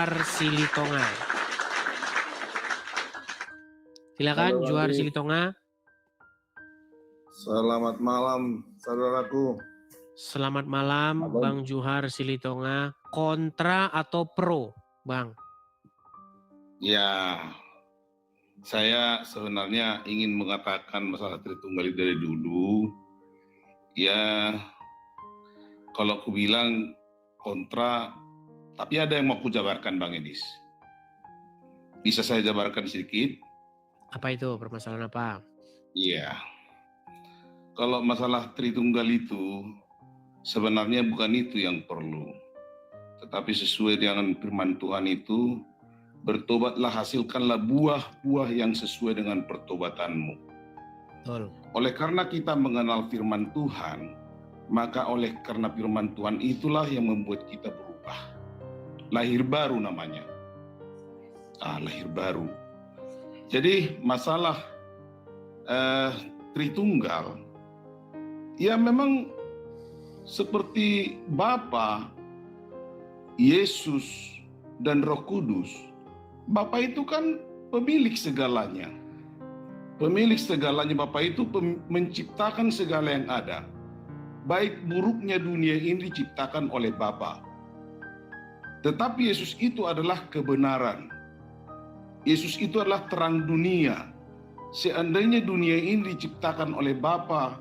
Johar Silitonga. Silakan Halo, Johar Andi. Silitonga. Selamat malam, saudaraku. Selamat malam, Apa? Bang Johar Silitonga. Kontra atau pro, Bang? Ya, saya sebenarnya ingin mengatakan masalah Tritunggal itu dari dulu. Ya, kalau aku bilang kontra, tapi ada yang mau aku jabarkan, Bang Edis. Bisa saya jabarkan sedikit? Apa itu? Permasalahan apa? Iya. Kalau masalah Tritunggal itu, sebenarnya bukan itu yang perlu. Tetapi sesuai dengan firman Tuhan itu, bertobatlah, hasilkanlah buah-buah yang sesuai dengan pertobatanmu. Betul. Oleh karena kita mengenal firman Tuhan, maka oleh karena firman Tuhan itulah yang membuat kita berubah. Lahir baru namanya. Lahir baru. Jadi masalah Tritunggal, ya memang seperti Bapa, Yesus, dan Roh Kudus. Bapa itu kan pemilik segalanya. Pemilik segalanya, Bapa itu menciptakan segala yang ada. Baik buruknya dunia ini diciptakan oleh Bapa. Tetapi Yesus itu adalah kebenaran. Yesus itu adalah terang dunia. Seandainya dunia ini diciptakan oleh Bapa,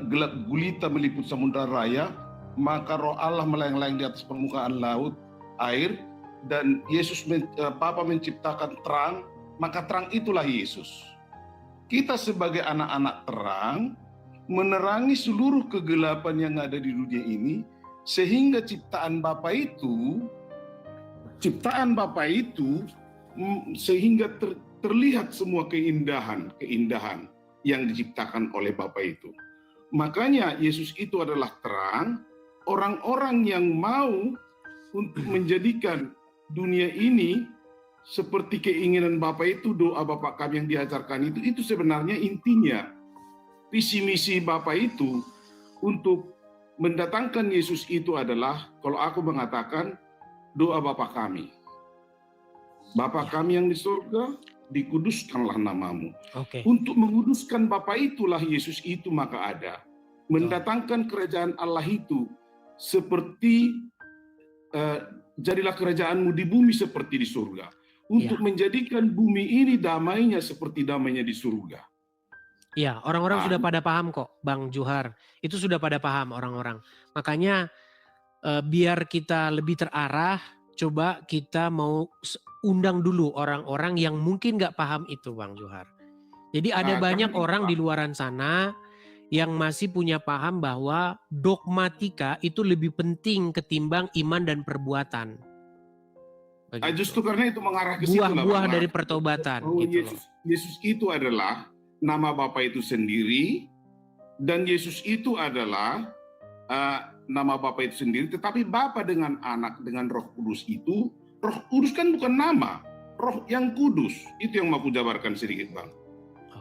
gelap gulita meliput samudra raya, maka Roh Allah melayang-layang di atas permukaan laut, air, dan Bapa menciptakan terang, maka terang itulah Yesus. Kita sebagai anak-anak terang menerangi seluruh kegelapan yang ada di dunia ini, sehingga ciptaan Bapa itu sehingga terlihat semua keindahan yang diciptakan oleh Bapa itu. Makanya Yesus itu adalah terang. Orang-orang yang mau untuk menjadikan dunia ini seperti keinginan Bapa itu, doa Bapa kami yang diajarkan itu sebenarnya intinya. Visi misi Bapa itu untuk mendatangkan Yesus itu adalah, kalau aku mengatakan, doa Bapa kami. Bapa kami yang di surga, dikuduskanlah namamu. Untuk menguduskan Bapa itulah Yesus itu maka ada. Mendatangkan kerajaan Allah itu seperti jadilah kerajaanmu di bumi seperti di surga. Untuk menjadikan bumi ini damainya seperti damainya di surga. Iya, orang-orang sudah pada paham kok, Bang Johar. Itu sudah pada paham orang-orang. Makanya biar kita lebih terarah, coba kita mau undang dulu orang-orang yang mungkin nggak paham itu, Bang Johar. Jadi ada banyak orang di luaran sana yang masih punya paham bahwa dogmatika itu lebih penting ketimbang iman dan perbuatan. Justru karena itu mengarah ke situ, buah-buah dari pertobatan. Gitu Yesus itu adalah nama Bapa itu sendiri, dan Yesus itu adalah nama Bapa itu sendiri, tetapi Bapa dengan Anak dengan Roh Kudus itu, Roh Kudus kan bukan nama, Roh yang kudus, itu yang mau aku jabarkan sedikit, Bang.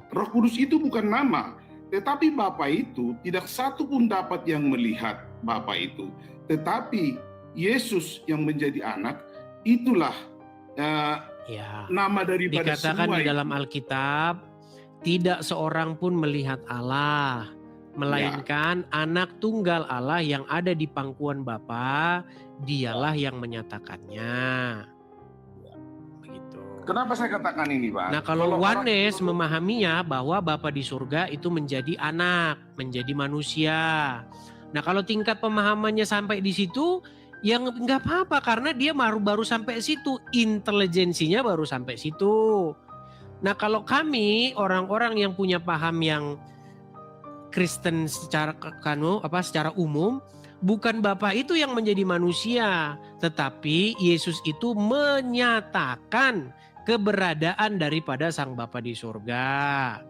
Roh Kudus itu bukan nama, tetapi Bapa itu tidak satu pun dapat yang melihat Bapa itu, tetapi Yesus yang menjadi Anak, itulah nama daripada dikatakan semua di dalam Alkitab, tidak seorang pun melihat Allah, melainkan Anak tunggal Allah yang ada di pangkuan Bapa, dialah yang menyatakannya. Begitu. Kenapa saya katakan ini, Pak? Nah, kalau Oneness memahaminya bahwa Bapa di surga itu menjadi anak, menjadi manusia. Nah, kalau tingkat pemahamannya sampai di situ, ya nggak apa-apa karena dia baru sampai situ, intelijensinya baru sampai situ. Nah, kalau kami orang-orang yang punya paham yang Kristen secara umum, bukan Bapa itu yang menjadi manusia, tetapi Yesus itu menyatakan keberadaan daripada Sang Bapa di surga.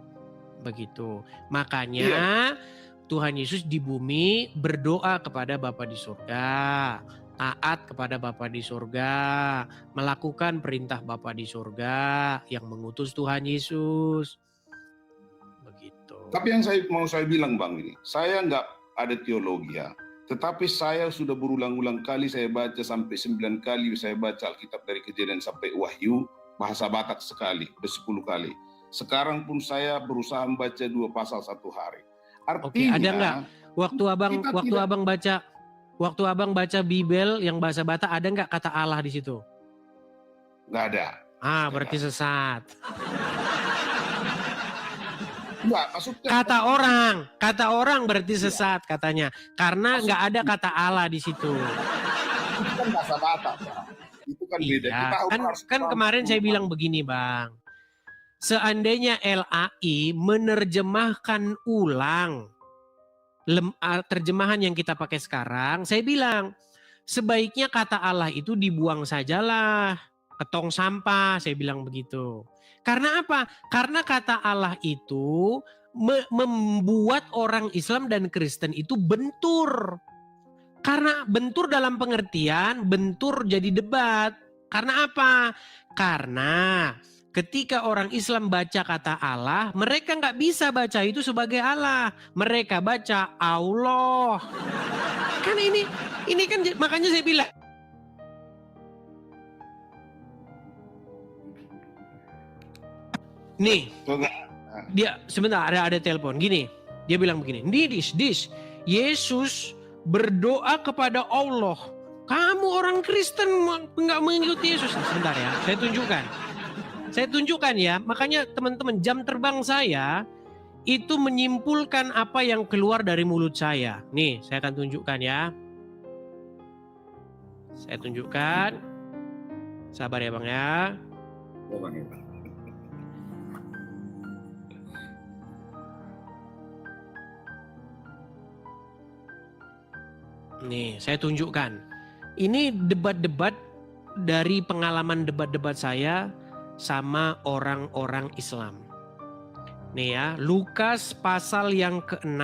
Begitu. Makanya Tuhan Yesus di bumi berdoa kepada Bapa di surga, taat kepada Bapa di surga, melakukan perintah Bapa di surga yang mengutus Tuhan Yesus. Begitu. Tapi yang saya bilang, Bang, ini, saya nggak ada teologi ya. Tetapi saya sudah berulang-ulang kali saya baca, sampai 9 kali saya baca Alkitab dari Kejadian sampai Wahyu, bahasa Batak sekali, 10 kali. Sekarang pun saya berusaha membaca 2 pasal 1 hari. Oke, ada nggak Artinya, waktu abang baca Bibel yang bahasa Batak, ada nggak kata Allah di situ? nggak ada. Berarti sesat. Enggak, maksudnya Kata orang berarti sesat katanya, karena nggak ada kata Allah di situ. itu kan bahasa Batak, Pak. Itu kan beda. Iya, Kita harus kan kemarin saya bilang begini, Bang. Seandainya LAI menerjemahkan ulang terjemahan yang kita pakai sekarang, saya bilang sebaiknya kata Allah itu dibuang sajalah ke tong sampah, saya bilang begitu. Karena apa? Karena kata Allah itu membuat orang Islam dan Kristen itu bentur. Karena bentur dalam pengertian, bentur jadi debat. Karena apa? Karena ketika orang Islam baca kata Allah, mereka nggak bisa baca itu sebagai Allah. Mereka baca Allah. Kan ini kan makanya saya bilang. Nih, dia sebentar ada telepon gini. Dia bilang begini, Dis, Yesus berdoa kepada Allah. Kamu orang Kristen nggak mengikuti Yesus. Sebentar ya, saya tunjukkan ya. Makanya teman-teman, jam terbang saya itu menyimpulkan apa yang keluar dari mulut saya. Nih, saya akan tunjukkan ya. Saya tunjukkan. Sabar ya Bang ya. Nih, saya tunjukkan. Ini debat-debat dari pengalaman debat-debat saya sama orang-orang Islam. Nih ya, Lukas pasal yang ke-6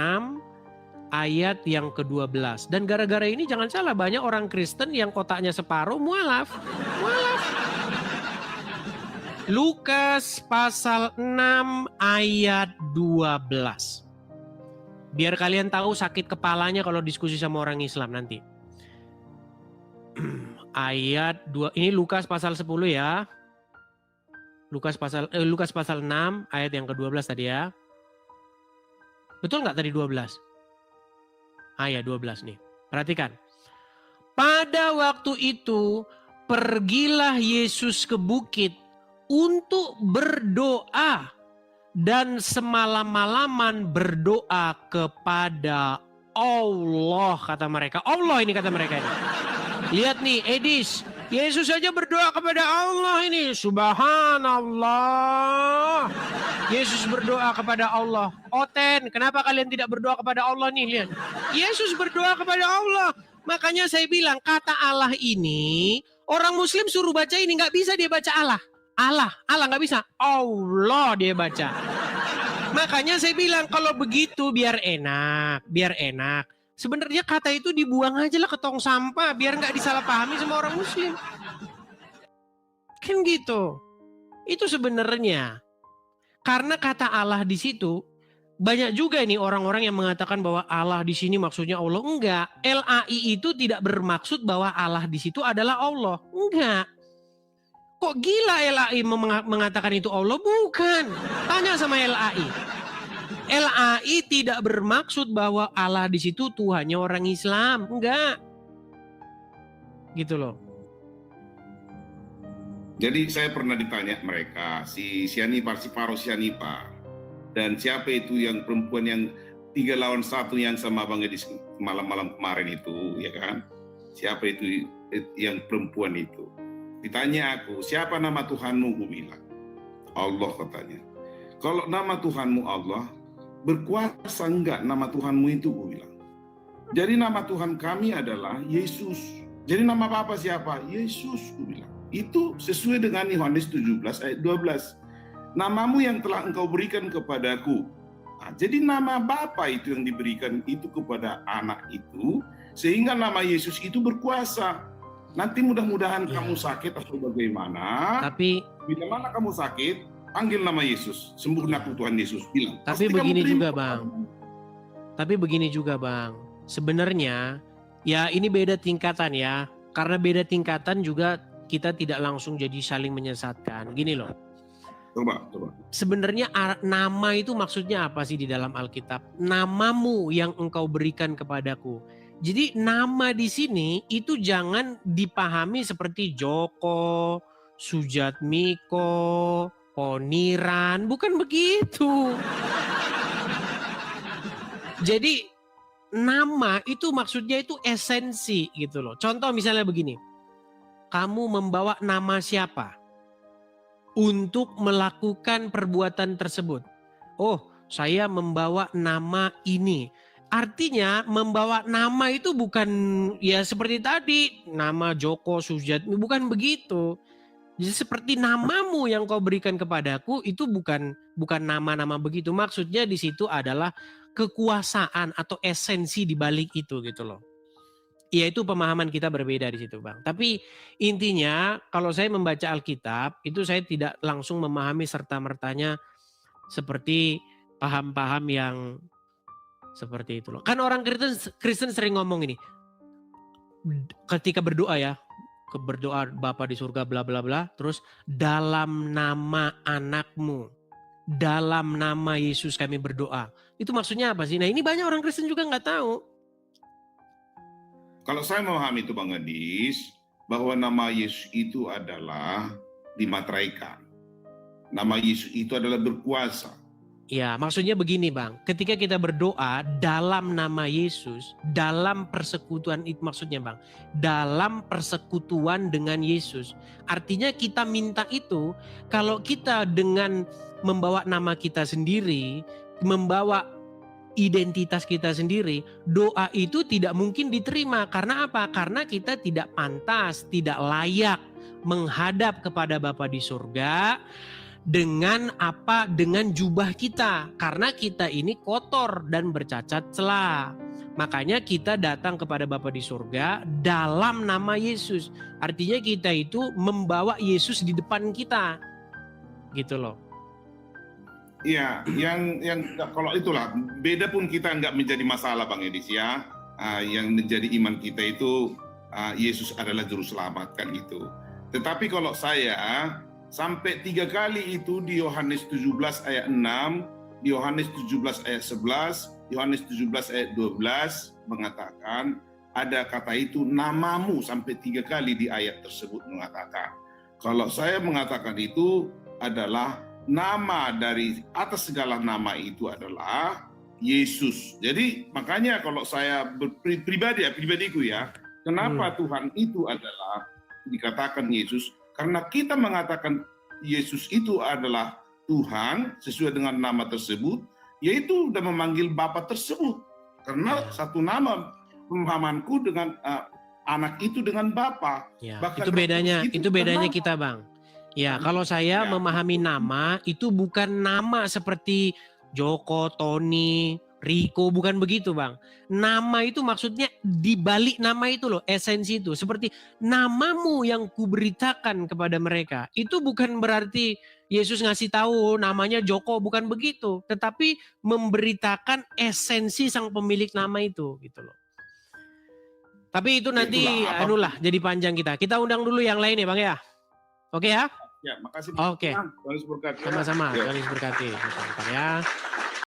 ayat yang ke-12. Dan gara-gara ini jangan salah, banyak orang Kristen yang kotaknya separuh mualaf. Lukas pasal 6 ayat 12. Biar kalian tahu sakit kepalanya kalau diskusi sama orang Islam nanti. Ayat 2, ini Lukas pasal 10 ya. Lukas pasal 6 ayat yang ke-12 tadi ya. Betul nggak tadi 12? Ayat 12 nih. Perhatikan. Pada waktu itu pergilah Yesus ke bukit untuk berdoa. Dan semalam-malaman berdoa kepada Allah, kata mereka. Allah ini kata mereka ini. Lihat nih, Edis. Yesus saja berdoa kepada Allah ini. Subhanallah. Yesus berdoa kepada Allah. Oten, kenapa kalian tidak berdoa kepada Allah nih? Lihat. Yesus berdoa kepada Allah. Makanya saya bilang, kata Allah ini, orang Muslim suruh baca ini, nggak bisa dia baca Allah. Allah nggak bisa. Allah dia baca. Makanya saya bilang kalau begitu biar enak. Sebenarnya kata itu dibuang aja lah ke tong sampah biar nggak disalahpahami sama orang Muslim. Kan gitu. Itu sebenarnya. Karena kata Allah di situ banyak juga nih orang-orang yang mengatakan bahwa Allah di sini maksudnya Allah. Enggak. LAI itu tidak bermaksud bahwa Allah di situ adalah Allah. Enggak. Kok gila LAI mengatakan itu Allah? Bukan. Tanya sama LAI. LAI tidak bermaksud bahwa Allah di situ Tuhannya orang Islam. Enggak. Gitu loh. Jadi saya pernah ditanya mereka, si Faro Sianipa, dan siapa itu yang perempuan yang 3 lawan 1 yang sama Bang Edi malam-malam kemarin itu, ya kan? Siapa itu yang perempuan itu? Ditanya aku, siapa nama Tuhanmu? Gue bilang, Allah katanya. Kalau nama Tuhanmu Allah, berkuasa enggak nama Tuhanmu itu? Gue bilang. Jadi nama Tuhan kami adalah Yesus. Jadi nama Bapa siapa? Yesus, gue bilang. Itu sesuai dengan Yohanes 17 ayat 12. Namamu yang telah engkau berikan kepadaku. Nah, jadi nama Bapa itu yang diberikan itu kepada anak itu, sehingga nama Yesus itu berkuasa. Nanti mudah-mudahan kamu sakit atau bagaimana. Tapi bila mana kamu sakit, panggil nama Yesus. Sembuhkan aku Tuhan Yesus, bilang. Tapi begini juga Bang. Sebenarnya Ya ini beda tingkatan ya. Karena beda tingkatan juga kita tidak langsung jadi saling menyesatkan. Gini loh. Coba. Sebenarnya nama itu maksudnya apa sih di dalam Alkitab? Namamu yang engkau berikan kepadaku. Jadi nama di sini itu jangan dipahami seperti Joko, Sujatmiko, Poniran, bukan begitu. Jadi nama itu maksudnya itu esensi gitu loh. Contoh misalnya begini. Kamu membawa nama siapa untuk melakukan perbuatan tersebut? Oh, saya membawa nama ini. Artinya membawa nama itu bukan ya seperti tadi, nama Joko Sujatmi, bukan begitu. Jadi seperti namamu yang kau berikan kepadaku itu bukan nama-nama begitu. Maksudnya di situ adalah kekuasaan atau esensi di balik itu gitu loh. Ya itu pemahaman kita berbeda di situ Bang. Tapi intinya kalau saya membaca Alkitab itu saya tidak langsung memahami serta-mertanya seperti paham-paham yang seperti itu loh. Kan orang Kristen sering ngomong ini. Ketika berdoa ya, berdoa Bapa di surga bla bla bla, terus dalam nama anakmu, dalam nama Yesus kami berdoa. Itu maksudnya apa sih? Nah ini banyak orang Kristen juga nggak tahu. Kalau saya memahami itu Bang Gadis, bahwa nama Yesus itu adalah dimateraikan. Nama Yesus itu adalah berkuasa. Ya, maksudnya begini Bang, ketika kita berdoa dalam nama Yesus, dalam persekutuan itu maksudnya Bang, dalam persekutuan dengan Yesus. Artinya kita minta itu, kalau kita dengan membawa nama kita sendiri, membawa identitas kita sendiri, doa itu tidak mungkin diterima. Karena apa? Karena kita tidak pantas, tidak layak menghadap kepada Bapa di surga dengan apa? Dengan jubah kita. Karena kita ini kotor dan bercacat celah. Makanya kita datang kepada Bapa di surga dalam nama Yesus. Artinya kita itu membawa Yesus di depan kita. Gitu loh. Iya, yang kalau itulah beda pun kita nggak menjadi masalah Bang Edis ya. Yang menjadi iman kita itu Yesus adalah juru selamat kan gitu. Tetapi kalau saya sampai 3 kali itu di Yohanes 17 ayat 6, di Yohanes 17 ayat 11, Yohanes 17 ayat 12 mengatakan ada kata itu namamu sampai 3 kali di ayat tersebut mengatakan. Kalau saya mengatakan itu adalah nama dari atas segala nama itu adalah Yesus. Jadi makanya kalau saya pribadiku ya, kenapa Tuhan itu adalah dikatakan Yesus? Karena kita mengatakan Yesus itu adalah Tuhan sesuai dengan nama tersebut, yaitu sudah memanggil Bapa tersebut. Karena satu nama pemahamanku dengan anak itu dengan Bapa. Ya, itu bedanya kita Bang. Ya, kalau saya memahami nama itu bukan nama seperti Joko, Tony, Riko, bukan begitu Bang. Nama itu maksudnya di balik nama itu loh, esensi itu. Seperti namamu yang kuberitakan kepada mereka. Itu bukan berarti Yesus ngasih tahu namanya Joko, bukan begitu. Tetapi memberitakan esensi sang pemilik nama itu gitu loh. Tapi itu nanti jadi panjang kita. Kita undang dulu yang lain ya Bang ya. Oke ya? Ya, makasih. Oke. Tuhan Yesus berkati. Sama-sama. Tuhan Yesus berkati. Ya.